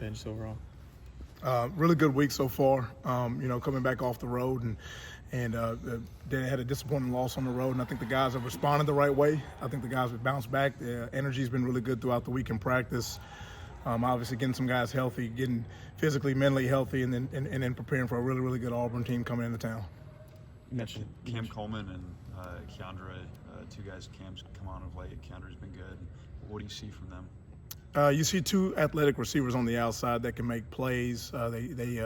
bench overall? Really good week so far. Coming back off the road and they had a disappointing loss on the road, and I think the guys have responded the right way. I think the guys have bounced back. The energy's been really good throughout the week in practice. Obviously getting some guys healthy, getting physically, mentally healthy, and then preparing for a really, really good Auburn team coming into town. You mentioned Cam Coleman and Keandre, two guys. Cam's come on of late. Keandre's been good. What do you see from them? You see two athletic receivers on the outside that can make plays. They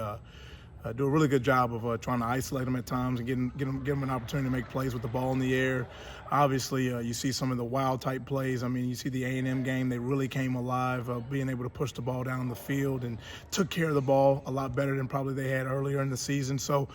do a really good job of trying to isolate them at times and give them an opportunity to make plays with the ball in the air. Obviously, you see some of the wild type plays. I mean, you see the A&M game, they really came alive, being able to push the ball down the field and took care of the ball a lot better than probably they had earlier in the season. So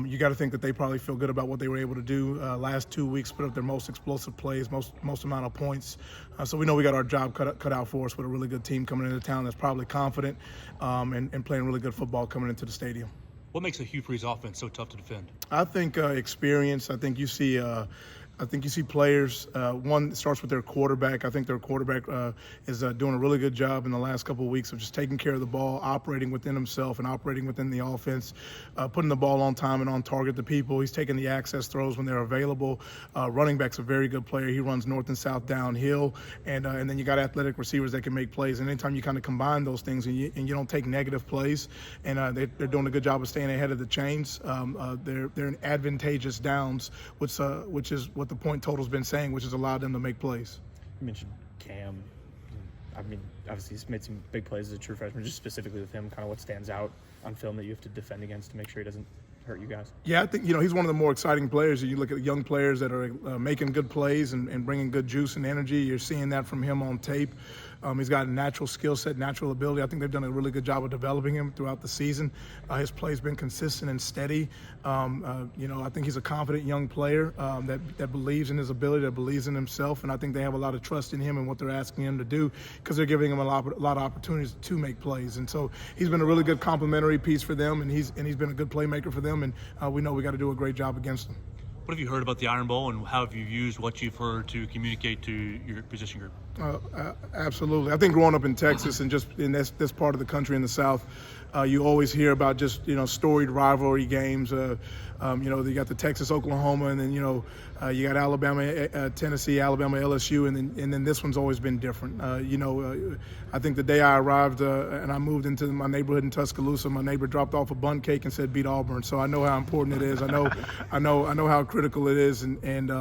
you got to think that they probably feel good about what they were able to do. Last 2 weeks, put up their most explosive plays, most amount of points. So we know we got our job cut out for us with a really good team coming into town that's probably confident and playing really good football coming into the stadium. What makes the Hugh Freeze offense so tough to defend? I think experience. I think you see players. One starts with their quarterback. I think their quarterback is doing a really good job in the last couple of weeks of just taking care of the ball, operating within himself and operating within the offense, putting the ball on time and on target to people. He's taking the access throws when they're available. Running back's a very good player. He runs north and south downhill, and then you got athletic receivers that can make plays. And anytime you kind of combine those things and you don't take negative plays, and they're doing a good job of staying ahead of the chains. They're in advantageous downs, which is what the point total's been saying, which has allowed them to make plays. You mentioned Cam. I mean, obviously he's made some big plays as a true freshman. Just specifically with him, kind of what stands out on film that you have to defend against to make sure he doesn't hurt you guys? Yeah, I think he's one of the more exciting players. You look at young players that are making good plays and bringing good juice and energy. You're seeing that from him on tape. He's got a natural skill set, natural ability. I think they've done a really good job of developing him throughout the season. His play's been consistent and steady. I think he's a confident young player that believes in his ability, that believes in himself, and I think they have a lot of trust in him and what they're asking him to do because they're giving him a lot of opportunities to make plays. And so he's been a really good complementary piece for them, and he's been a good playmaker for them, and we know we got to do a great job against them. What have you heard about the Iron Bowl, and how have you used what you've heard to communicate to your position group? Absolutely. I think growing up in Texas and just in this part of the country in the South, you always hear about just storied rivalry games. You got the Texas-Oklahoma, and then you got Alabama, Tennessee, Alabama, LSU, and then this one's always been different. I think the day I arrived and I moved into my neighborhood in Tuscaloosa, my neighbor dropped off a bun cake and said beat Auburn. So I know how important it is. I know how critical it is, and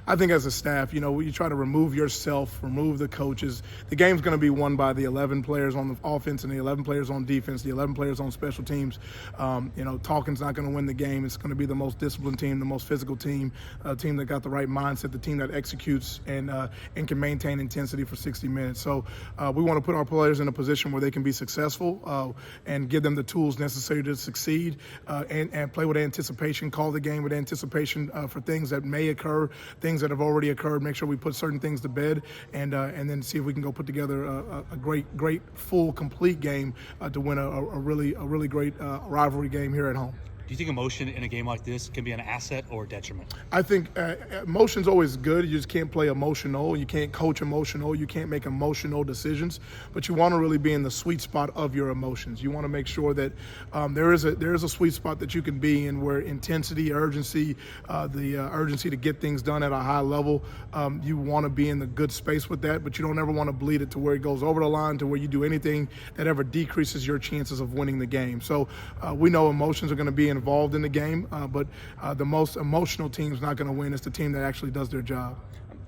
I think as a staff, you try to remove yourself, remove the coaches. The game's going to be won by the 11 players on the offense and the 11 players on defense, the 11 players on special teams. Talking's not going to win the game. It's going to be the most disciplined team, the most physical team, a team that got the right mindset, the team that executes and can maintain intensity for 60 minutes. So we want to put our players in a position where they can be successful and give them the tools necessary to succeed and play with anticipation, call the game with anticipation for things that may occur, things that have already occurred, make sure we put certain things to bed and then see if we can go put together a great, full, complete game to win a really great rivalry game here at home. Do you think emotion in a game like this can be an asset or a detriment? I think emotion's always good. You just can't play emotional. You can't coach emotional. You can't make emotional decisions. But you want to really be in the sweet spot of your emotions. You want to make sure that there is a sweet spot that you can be in where intensity, urgency, the urgency to get things done at a high level, you want to be in the good space with that, but you don't ever want to bleed it to where it goes over the line to where you do anything that ever decreases your chances of winning the game. So we know emotions are going to be involved in the game, but the most emotional team's not going to win. It's the team that actually does their job.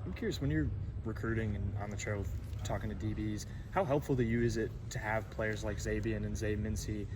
I'm curious, when you're recruiting and on the trail talking to DBs, how helpful to you is it to have players like Zabien and Zay Mincy,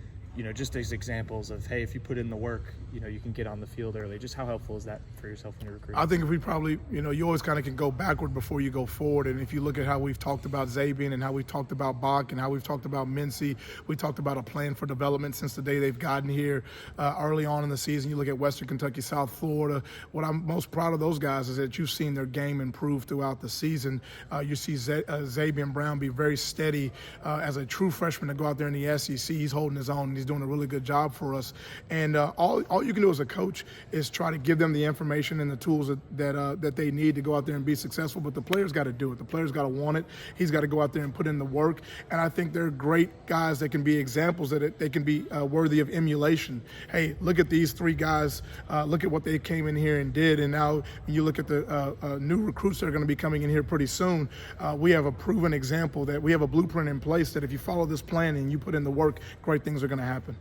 just as examples of, hey, if you put in the work, you can get on the field early. Just how helpful is that for yourself when you're recruiting? I think if we probably, you always kind of can go backward before you go forward. And if you look at how we've talked about Zabien and how we've talked about Bach and how we've talked about Mincy, we talked about a plan for development since the day they've gotten here early on in the season. You look at Western Kentucky, South Florida. What I'm most proud of those guys is that you've seen their game improve throughout the season. You see Zabien Brown be very steady as a true freshman to go out there in the SEC. He's holding his own. he's doing a really good job for us. And all you can do as a coach is try to give them the information and the tools that they need to go out there and be successful. But the players got to do it. The players got to want it. He's got to go out there and put in the work. And I think they're great guys that can be examples, that they can be worthy of emulation. Hey, look at these three guys. Look at what they came in here and did. And now when you look at the new recruits that are going to be coming in here pretty soon, we have a proven example that we have a blueprint in place that if you follow this plan and you put in the work, great things are going to happen.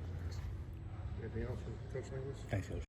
Anything else from Coach Linguist? Thanks, Coach.